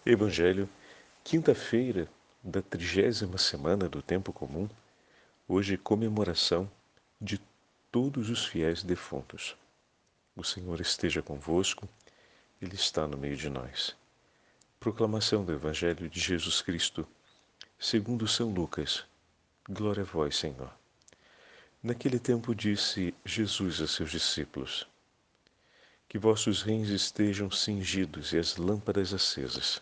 Evangelho, quinta-feira da 30ª semana do Tempo Comum, hoje comemoração de todos os fiéis defuntos. O Senhor esteja convosco, Ele está no meio de nós. Proclamação do Evangelho de Jesus Cristo, segundo São Lucas. Glória a vós, Senhor. Naquele tempo disse Jesus a seus discípulos: Que vossos rins estejam cingidos e as lâmpadas acesas.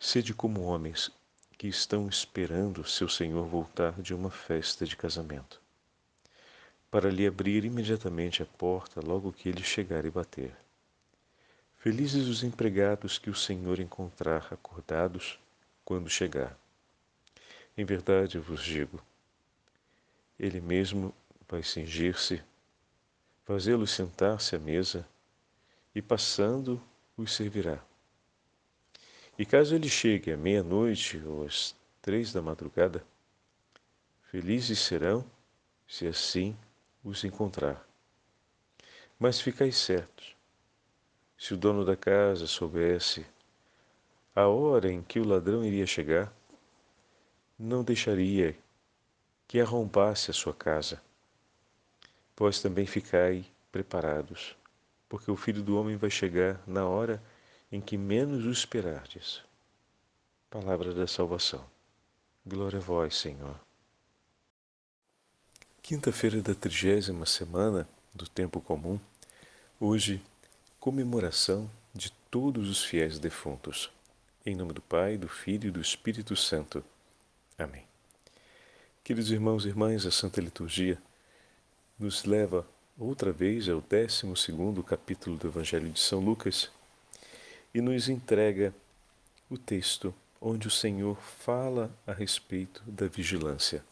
Sede como homens que estão esperando seu Senhor voltar de uma festa de casamento, para lhe abrir imediatamente a porta logo que ele chegar e bater. Felizes os empregados que o Senhor encontrar acordados quando chegar. Em verdade eu vos digo, ele mesmo vai cingir-se, fazê-los sentar-se à mesa e, passando, os servirá. E caso ele chegue à meia-noite ou às 3 da madrugada, felizes serão se assim os encontrar. Mas ficai certos, se o dono da casa soubesse a hora em que o ladrão iria chegar, não deixaria que arrombasse a sua casa. Vós também ficai preparados, porque o Filho do Homem vai chegar na hora em que menos o esperardes. Palavra da salvação. Glória a vós, Senhor. Quinta-feira da 30ª semana do Tempo Comum, hoje, comemoração de todos os fiéis defuntos. Em nome do Pai, do Filho e do Espírito Santo. Amém. Queridos irmãos e irmãs, a Santa Liturgia nos leva outra vez ao 12º capítulo do Evangelho de São Lucas e nos entrega o texto onde o Senhor fala a respeito da vigilância.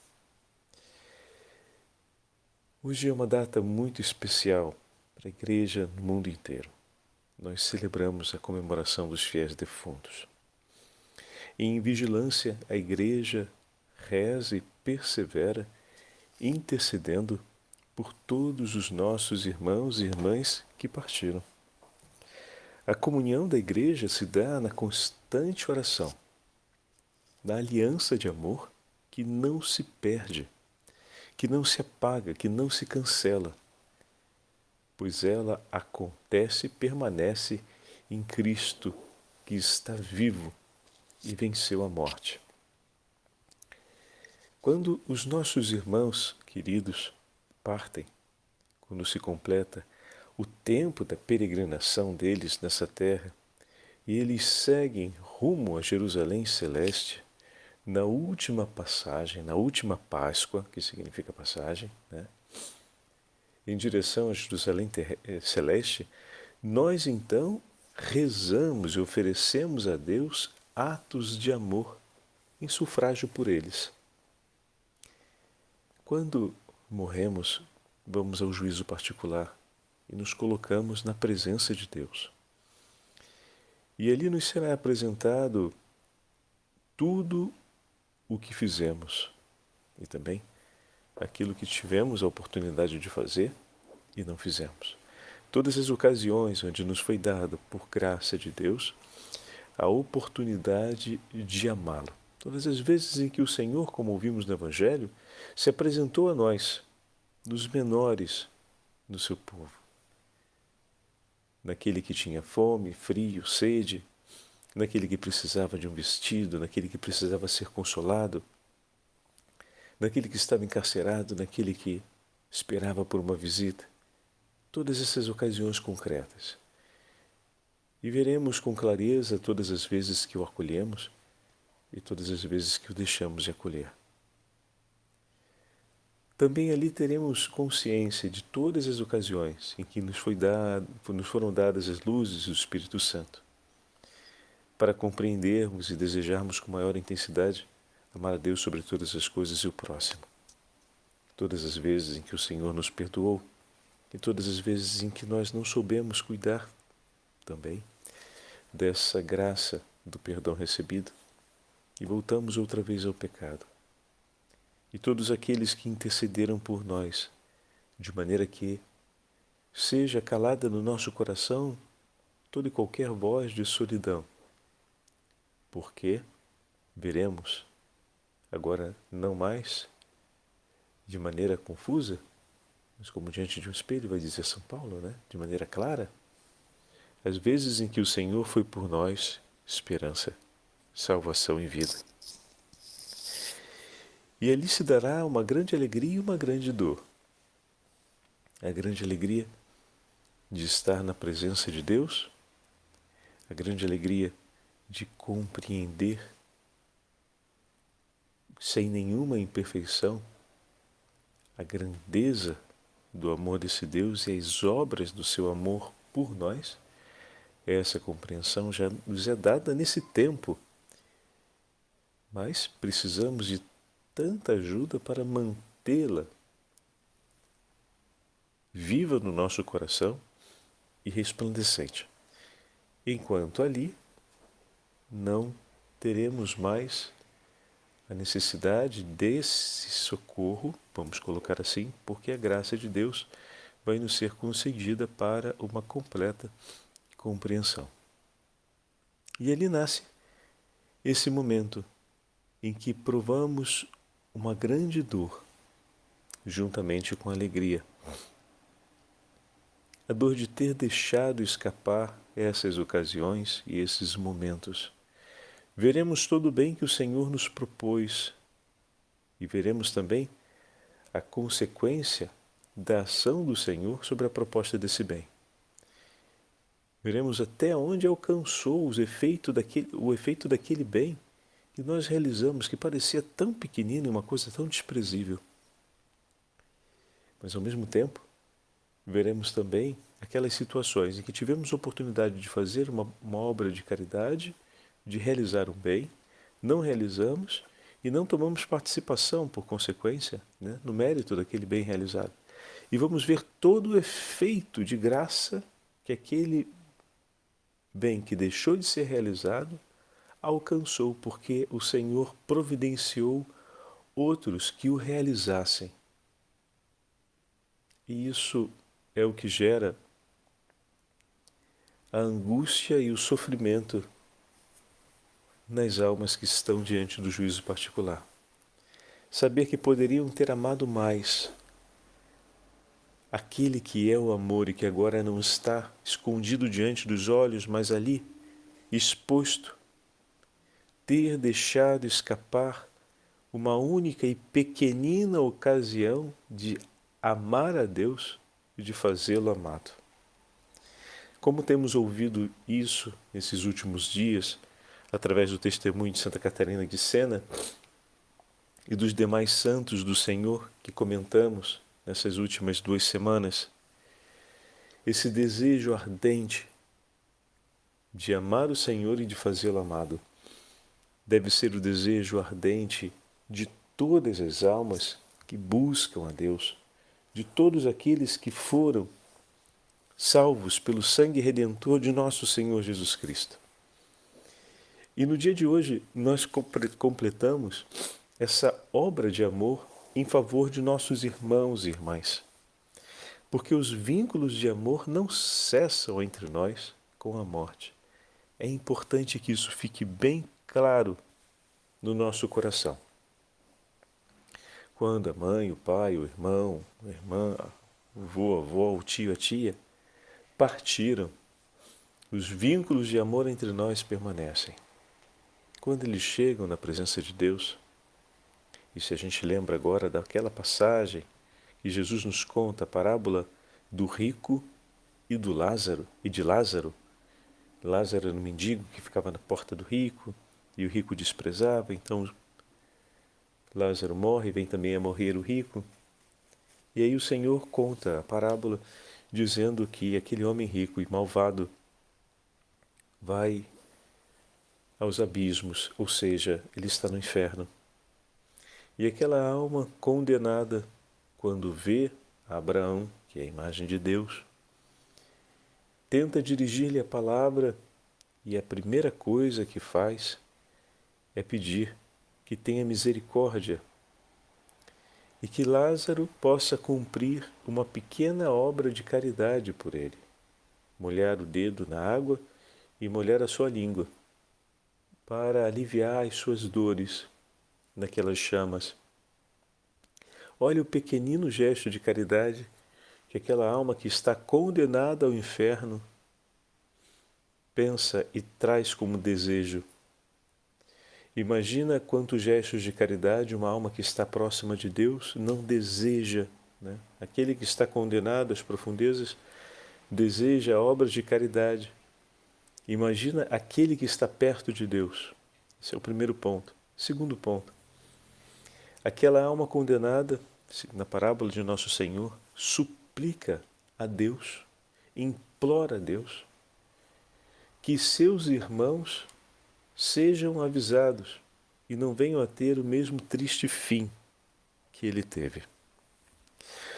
Hoje é uma data muito especial para a Igreja no mundo inteiro. Nós celebramos a comemoração dos fiéis defuntos. E em vigilância, a Igreja reza e persevera, intercedendo por todos os nossos irmãos e irmãs que partiram. A comunhão da Igreja se dá na constante oração, na aliança de amor que não se perde, que não se apaga, que não se cancela, pois ela acontece e permanece em Cristo, que está vivo e venceu a morte. Quando os nossos irmãos queridos partem, quando se completa o tempo da peregrinação deles nessa terra, e eles seguem rumo a Jerusalém Celeste, na última passagem, na última Páscoa, que significa passagem, em direção a Jerusalém Celeste, nós então rezamos e oferecemos a Deus atos de amor em sufrágio por eles. Quando morremos, vamos ao juízo particular e nos colocamos na presença de Deus. E ali nos será apresentado tudo o que fizemos e também aquilo que tivemos a oportunidade de fazer e não fizemos. Todas as ocasiões onde nos foi dada, por graça de Deus, a oportunidade de amá-lo. Todas as vezes em que o Senhor, como ouvimos no Evangelho, se apresentou a nós, nos menores do seu povo. Naquele que tinha fome, frio, sede, naquele que precisava de um vestido, naquele que precisava ser consolado, naquele que estava encarcerado, naquele que esperava por uma visita. Todas essas ocasiões concretas. E veremos com clareza todas as vezes que o acolhemos e todas as vezes que o deixamos de acolher. Também ali teremos consciência de todas as ocasiões em que nos foram dadas as luzes do Espírito Santo, para compreendermos e desejarmos com maior intensidade amar a Deus sobre todas as coisas e o próximo. Todas as vezes em que o Senhor nos perdoou e todas as vezes em que nós não soubemos cuidar também dessa graça do perdão recebido e voltamos outra vez ao pecado. E todos aqueles que intercederam por nós, de maneira que seja calada no nosso coração toda e qualquer voz de solidão, porque veremos agora não mais de maneira confusa, mas como diante de um espelho, vai dizer São Paulo, né? De maneira clara, as vezes em que o Senhor foi por nós esperança, salvação e vida. E ali se dará uma grande alegria e uma grande dor. A grande alegria de estar na presença de Deus, a grande alegria de compreender sem nenhuma imperfeição a grandeza do amor desse Deus e as obras do seu amor por nós. Essa compreensão já nos é dada nesse tempo, mas precisamos de tanta ajuda para mantê-la viva no nosso coração e resplandecente. Enquanto ali não teremos mais a necessidade desse socorro, vamos colocar assim, porque a graça de Deus vai nos ser concedida para uma completa compreensão. E ali nasce esse momento em que provamos uma grande dor, juntamente com a alegria. A dor de ter deixado escapar essas ocasiões e esses momentos. Veremos todo o bem que o Senhor nos propôs e veremos também a consequência da ação do Senhor sobre a proposta desse bem. Veremos até onde alcançou o efeito daquele bem que nós realizamos, que parecia tão pequenino e uma coisa tão desprezível. Mas, ao mesmo tempo, veremos também aquelas situações em que tivemos oportunidade de fazer uma obra de caridade, de realizar um bem, não realizamos e não tomamos participação, por consequência, né, no mérito daquele bem realizado. E vamos ver todo o efeito de graça que aquele bem que deixou de ser realizado alcançou, porque o Senhor providenciou outros que o realizassem. E isso é o que gera a angústia e o sofrimento nas almas que estão diante do juízo particular. Saber que poderiam ter amado mais aquele que é o amor e que agora não está escondido diante dos olhos, mas ali, exposto, ter deixado escapar uma única e pequenina ocasião de amar a Deus e de fazê-lo amado. Como temos ouvido isso nesses últimos dias, através do testemunho de Santa Catarina de Sena e dos demais santos do Senhor que comentamos nessas últimas 2 semanas, esse desejo ardente de amar o Senhor e de fazê-lo amado deve ser o desejo ardente de todas as almas que buscam a Deus, de todos aqueles que foram salvos pelo sangue redentor de nosso Senhor Jesus Cristo. E no dia de hoje nós completamos essa obra de amor em favor de nossos irmãos e irmãs. Porque os vínculos de amor não cessam entre nós com a morte. É importante que isso fique bem claro no nosso coração. Quando a mãe, o pai, o irmão, a irmã, o avô, a avó, o tio, a tia partiram, os vínculos de amor entre nós permanecem. Quando eles chegam na presença de Deus, e se a gente lembra agora daquela passagem que Jesus nos conta, a parábola do rico e do Lázaro, e de Lázaro. Lázaro era um mendigo que ficava na porta do rico, e o rico desprezava, então Lázaro morre, vem também a morrer o rico. E aí o Senhor conta a parábola dizendo que aquele homem rico e malvado vai aos abismos, ou seja, ele está no inferno. E aquela alma condenada, quando vê Abraão, que é a imagem de Deus, tenta dirigir-lhe a palavra e a primeira coisa que faz é pedir que tenha misericórdia e que Lázaro possa cumprir uma pequena obra de caridade por ele. Molhar o dedo na água e molhar a sua língua. para aliviar as suas dores naquelas chamas. Olha o pequenino gesto de caridade que aquela alma que está condenada ao inferno pensa e traz como desejo. Imagina quantos gestos de caridade uma alma que está próxima de Deus não deseja, né? Aquele que está condenado às profundezas deseja obras de caridade. Imagina aquele que está perto de Deus. Esse é o primeiro ponto. Segundo ponto, aquela alma condenada, na parábola de Nosso Senhor, suplica a Deus, implora a Deus, que seus irmãos sejam avisados e não venham a ter o mesmo triste fim que ele teve.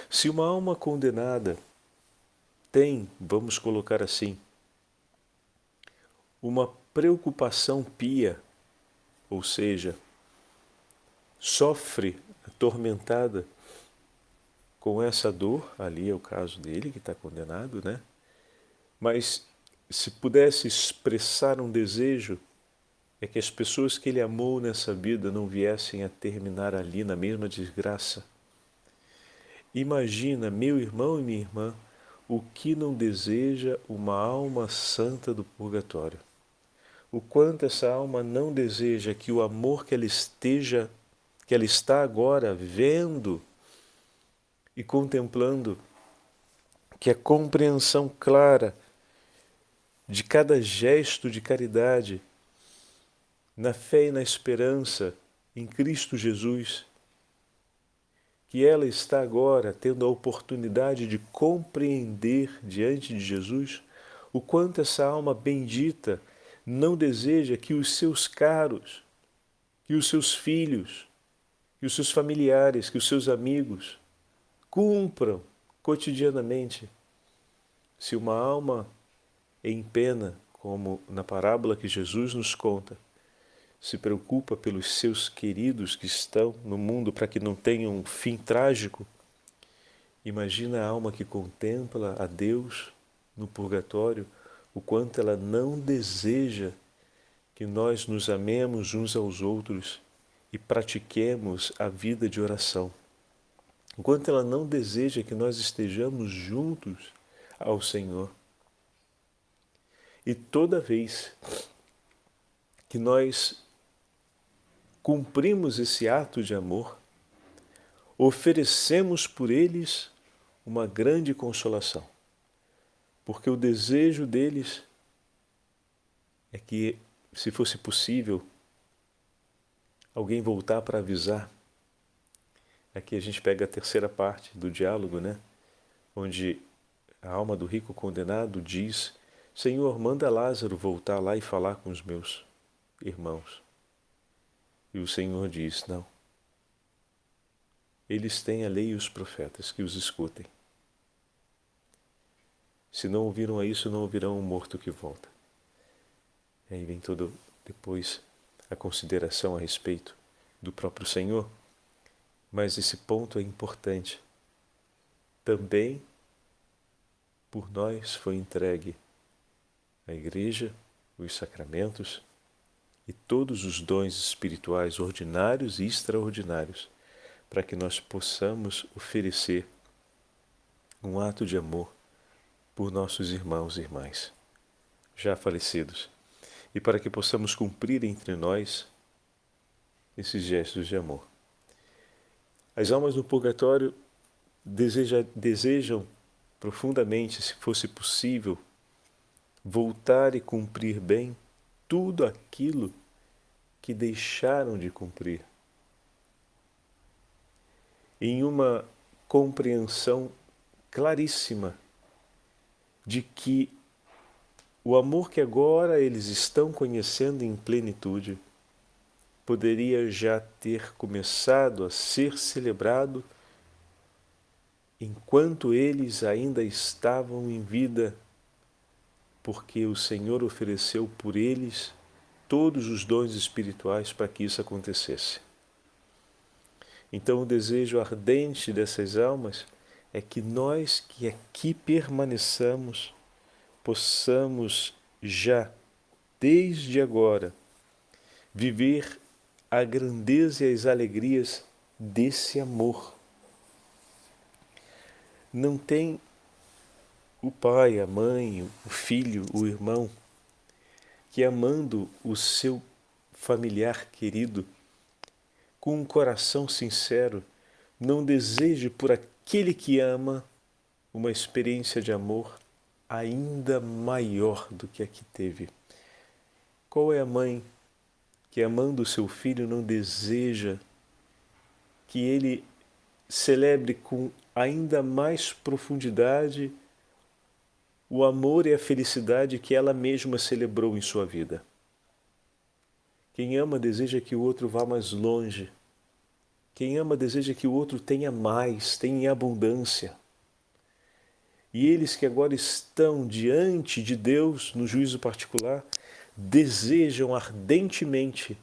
Se uma alma condenada tem, vamos colocar assim, uma preocupação pia, ou seja, sofre atormentada com essa dor, ali é o caso dele que está condenado, né? Mas se pudesse expressar um desejo, é que as pessoas que ele amou nessa vida não viessem a terminar ali na mesma desgraça. Imagina, meu irmão e minha irmã, o que não deseja uma alma santa do purgatório. O quanto essa alma não deseja que o amor que ela está agora vendo e contemplando, que a compreensão clara de cada gesto de caridade, na fé e na esperança em Cristo Jesus, que ela está agora tendo a oportunidade de compreender diante de Jesus o quanto essa alma bendita não deseja que os seus caros, que os seus filhos, que os seus familiares, que os seus amigos cumpram cotidianamente. Se uma alma em pena, como na parábola que Jesus nos conta, se preocupa pelos seus queridos que estão no mundo para que não tenham um fim trágico, imagina a alma que contempla a Deus no purgatório, o quanto ela não deseja que nós nos amemos uns aos outros e pratiquemos a vida de oração. O quanto ela não deseja que nós estejamos juntos ao Senhor. E toda vez que nós cumprimos esse ato de amor, oferecemos por eles uma grande consolação, porque o desejo deles é que, se fosse possível, alguém voltar para avisar. Aqui a gente pega a terceira parte do diálogo, né? Onde a alma do rico condenado diz: Senhor, manda Lázaro voltar lá e falar com os meus irmãos. E o Senhor diz: não. Eles têm a lei e os profetas, que os escutem. Se não ouviram a isso, não ouvirão o morto que volta. E aí vem todo depois a consideração a respeito do próprio Senhor. Mas esse ponto é importante. Também por nós foi entregue a Igreja, os sacramentos e todos os dons espirituais ordinários e extraordinários, para que nós possamos oferecer um ato de amor por nossos irmãos e irmãs, já falecidos, e para que possamos cumprir entre nós esses gestos de amor. As almas do purgatório desejam profundamente, se fosse possível, voltar e cumprir bem tudo aquilo que deixaram de cumprir, em uma compreensão claríssima de que o amor que agora eles estão conhecendo em plenitude poderia já ter começado a ser celebrado enquanto eles ainda estavam em vida, porque o Senhor ofereceu por eles todos os dons espirituais para que isso acontecesse. Então o desejo ardente dessas almas é que nós que aqui permaneçamos, possamos já, desde agora, viver a grandeza e as alegrias desse amor. Não tem o pai, a mãe, o filho, o irmão, que amando o seu familiar querido, com um coração sincero, não deseje por aquele que ama uma experiência de amor ainda maior do que a que teve. Qual é a mãe que, amando o seu filho, não deseja que ele celebre com ainda mais profundidade o amor e a felicidade que ela mesma celebrou em sua vida? Quem ama deseja que o outro vá mais longe. Quem ama deseja que o outro tenha mais, tenha em abundância. E eles que agora estão diante de Deus no juízo particular, desejam ardentemente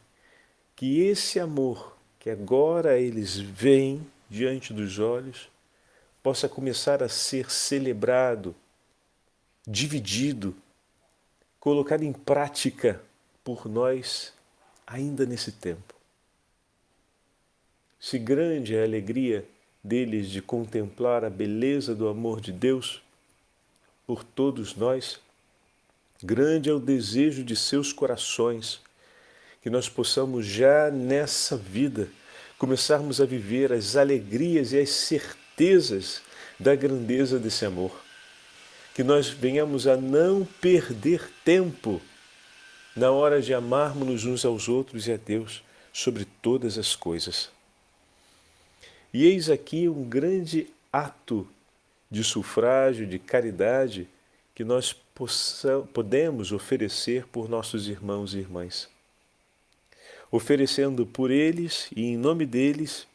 que esse amor que agora eles veem diante dos olhos possa começar a ser celebrado, dividido, colocado em prática por nós ainda nesse tempo. Se grande é a alegria deles de contemplar a beleza do amor de Deus por todos nós, grande é o desejo de seus corações, que nós possamos já nessa vida começarmos a viver as alegrias e as certezas da grandeza desse amor. Que nós venhamos a não perder tempo na hora de amarmos uns aos outros e a Deus sobre todas as coisas. E eis aqui um grande ato de sufrágio, de caridade, que nós podemos oferecer por nossos irmãos e irmãs. Oferecendo por eles e em nome deles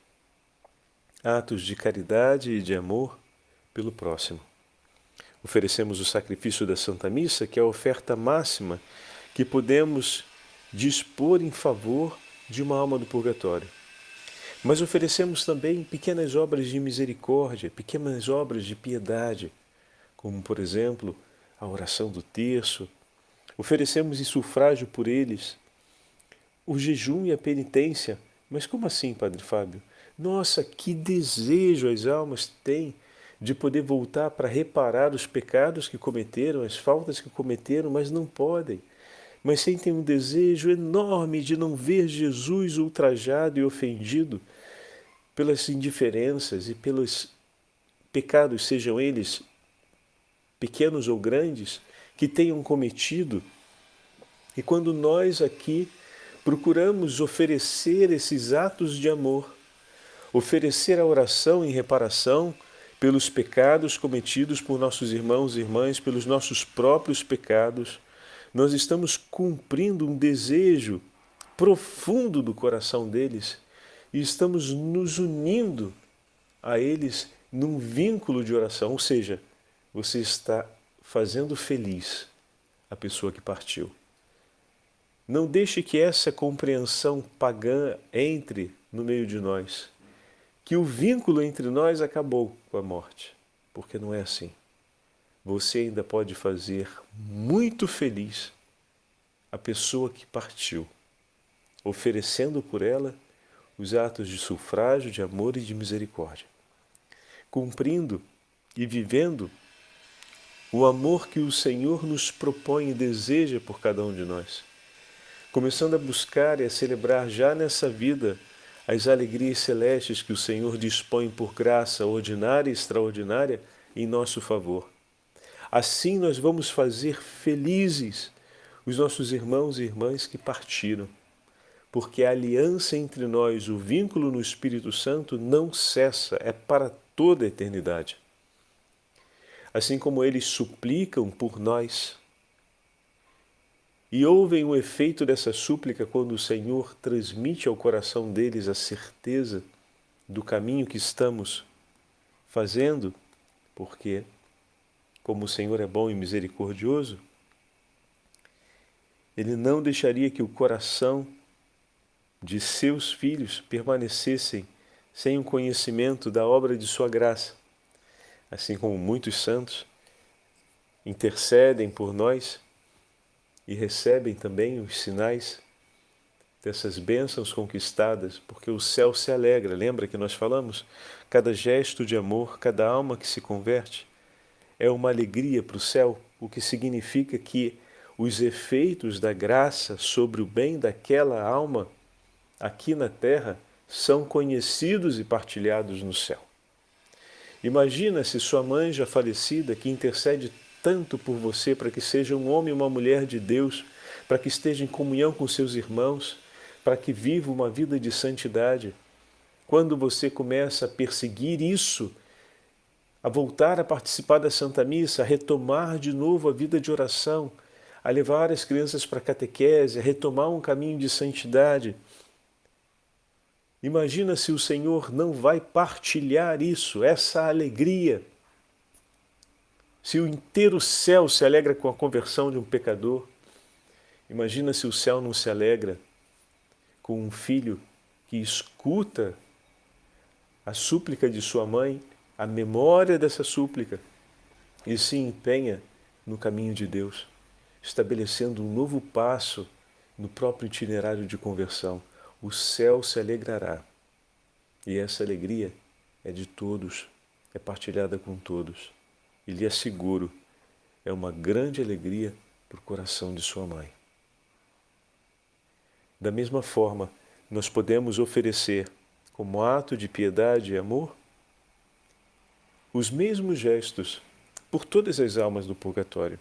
atos de caridade e de amor pelo próximo. Oferecemos o sacrifício da Santa Missa, que é a oferta máxima que podemos dispor em favor de uma alma do purgatório. Mas oferecemos também pequenas obras de misericórdia, pequenas obras de piedade, como, por exemplo, a oração do terço. Oferecemos em sufrágio por eles o jejum e a penitência. Mas como assim, Padre Fábio? Nossa, que desejo as almas têm de poder voltar para reparar os pecados que cometeram, as faltas que cometeram, mas não podem. Mas sentem um desejo enorme de não ver Jesus ultrajado e ofendido pelas indiferenças e pelos pecados, sejam eles pequenos ou grandes, que tenham cometido. E quando nós aqui procuramos oferecer esses atos de amor, oferecer a oração em reparação pelos pecados cometidos por nossos irmãos e irmãs, pelos nossos próprios pecados, nós estamos cumprindo um desejo profundo do coração deles e estamos nos unindo a eles num vínculo de oração, ou seja, você está fazendo feliz a pessoa que partiu. Não deixe que essa compreensão pagã entre no meio de nós, que o vínculo entre nós acabou com a morte, porque não é assim. Você ainda pode fazer muito feliz a pessoa que partiu, oferecendo por ela os atos de sufrágio, de amor e de misericórdia, cumprindo e vivendo o amor que o Senhor nos propõe e deseja por cada um de nós, começando a buscar e a celebrar já nessa vida as alegrias celestes que o Senhor dispõe por graça ordinária e extraordinária em nosso favor. Assim nós vamos fazer felizes os nossos irmãos e irmãs que partiram, porque a aliança entre nós, o vínculo no Espírito Santo não cessa, é para toda a eternidade. Assim como eles suplicam por nós e ouvem o efeito dessa súplica quando o Senhor transmite ao coração deles a certeza do caminho que estamos fazendo, porque, como o Senhor é bom e misericordioso, Ele não deixaria que o coração de seus filhos permanecessem sem o conhecimento da obra de sua graça, assim como muitos santos intercedem por nós e recebem também os sinais dessas bênçãos conquistadas, porque o céu se alegra. Lembra que nós falamos? Cada gesto de amor, cada alma que se converte é uma alegria para o céu, o que significa que os efeitos da graça sobre o bem daquela alma aqui na terra são conhecidos e partilhados no céu. Imagina se sua mãe já falecida, que intercede tanto por você para que seja um homem e uma mulher de Deus, para que esteja em comunhão com seus irmãos, para que viva uma vida de santidade. Quando você começa a perseguir isso, a voltar a participar da Santa Missa, a retomar de novo a vida de oração, a levar as crianças para a catequese, a retomar um caminho de santidade. Imagina se o Senhor não vai partilhar isso, essa alegria. Se o inteiro céu se alegra com a conversão de um pecador, imagina se o céu não se alegra com um filho que escuta a súplica de sua mãe, a memória dessa súplica, e se empenha no caminho de Deus, estabelecendo um novo passo no próprio itinerário de conversão. O céu se alegrará. E essa alegria é de todos, é partilhada com todos. E lhe asseguro, é uma grande alegria para o coração de sua mãe. Da mesma forma, nós podemos oferecer, como ato de piedade e amor, os mesmos gestos por todas as almas do purgatório.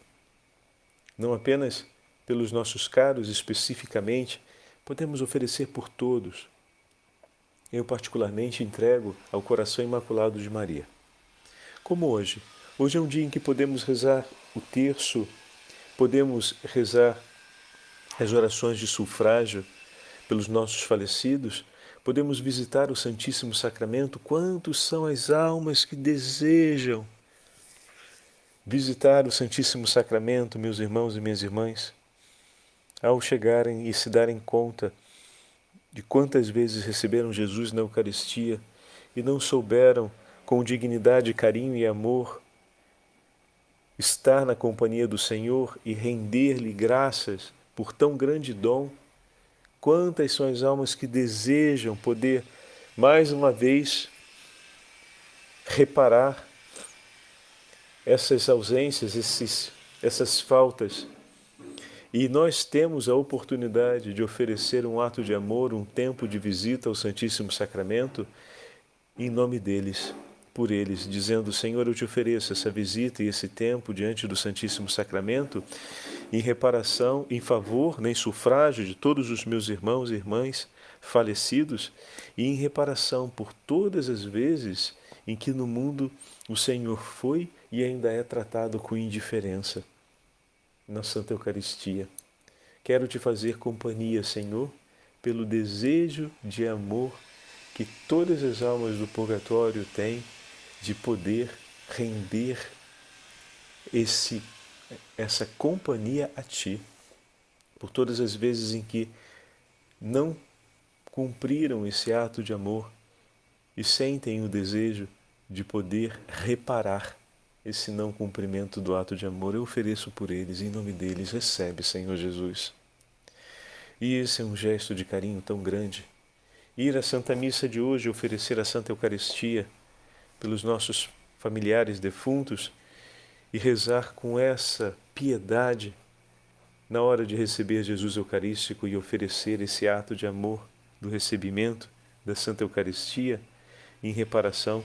Não apenas pelos nossos caros especificamente, podemos oferecer por todos. Eu particularmente entrego ao coração imaculado de Maria. Como hoje. Hoje é um dia em que podemos rezar o terço, podemos rezar as orações de sufrágio pelos nossos falecidos, podemos visitar o Santíssimo Sacramento. Quantos são as almas que desejam visitar o Santíssimo Sacramento, meus irmãos e minhas irmãs, ao chegarem e se darem conta de quantas vezes receberam Jesus na Eucaristia e não souberam, com dignidade, carinho e amor, estar na companhia do Senhor e render-lhe graças por tão grande dom. Quantas são as almas que desejam poder, mais uma vez, reparar essas ausências, essas faltas. E nós temos a oportunidade de oferecer um ato de amor, um tempo de visita ao Santíssimo Sacramento, em nome deles, por eles, dizendo: Senhor, eu te ofereço essa visita e esse tempo diante do Santíssimo Sacramento, em reparação, em favor, em sufrágio de todos os meus irmãos e irmãs falecidos, e em reparação por todas as vezes em que no mundo o Senhor foi e ainda é tratado com indiferença. Na Santa Eucaristia, quero te fazer companhia, Senhor, pelo desejo de amor que todas as almas do purgatório têm de poder render essa companhia a Ti, por todas as vezes em que não cumpriram esse ato de amor e sentem o desejo de poder reparar esse não cumprimento do ato de amor. Eu ofereço por eles, em nome deles, recebe, Senhor Jesus. E esse é um gesto de carinho tão grande. Ir à Santa Missa de hoje, oferecer a Santa Eucaristia pelos nossos familiares defuntos e rezar com essa piedade na hora de receber Jesus Eucarístico e oferecer esse ato de amor do recebimento da Santa Eucaristia em reparação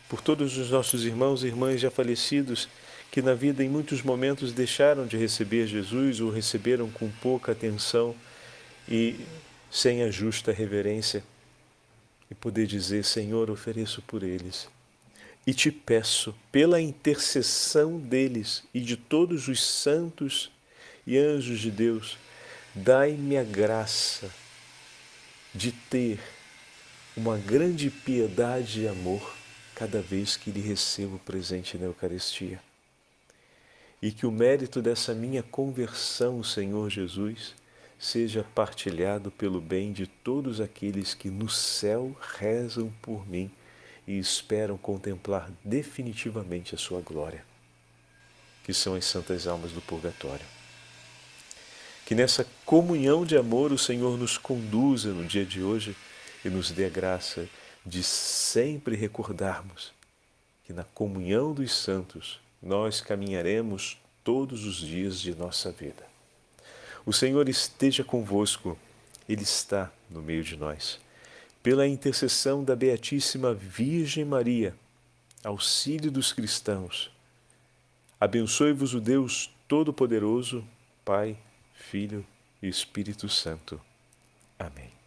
por todos os nossos irmãos e irmãs já falecidos que na vida em muitos momentos deixaram de receber Jesus ou receberam com pouca atenção e sem a justa reverência, e poder dizer: Senhor, ofereço por eles e te peço, pela intercessão deles e de todos os santos e anjos de Deus, dai-me a graça de ter uma grande piedade e amor cada vez que lhe recebo presente na Eucaristia. E que o mérito dessa minha conversão, Senhor Jesus, seja partilhado pelo bem de todos aqueles que no céu rezam por mim e esperam contemplar definitivamente a sua glória, que são as santas almas do purgatório. Que nessa comunhão de amor o Senhor nos conduza no dia de hoje e nos dê a graça de sempre recordarmos que na comunhão dos santos nós caminharemos todos os dias de nossa vida. O Senhor esteja convosco, Ele está no meio de nós. Pela intercessão da Beatíssima Virgem Maria, auxílio dos cristãos, abençoe-vos o Deus Todo-Poderoso, Pai, Filho e Espírito Santo. Amém.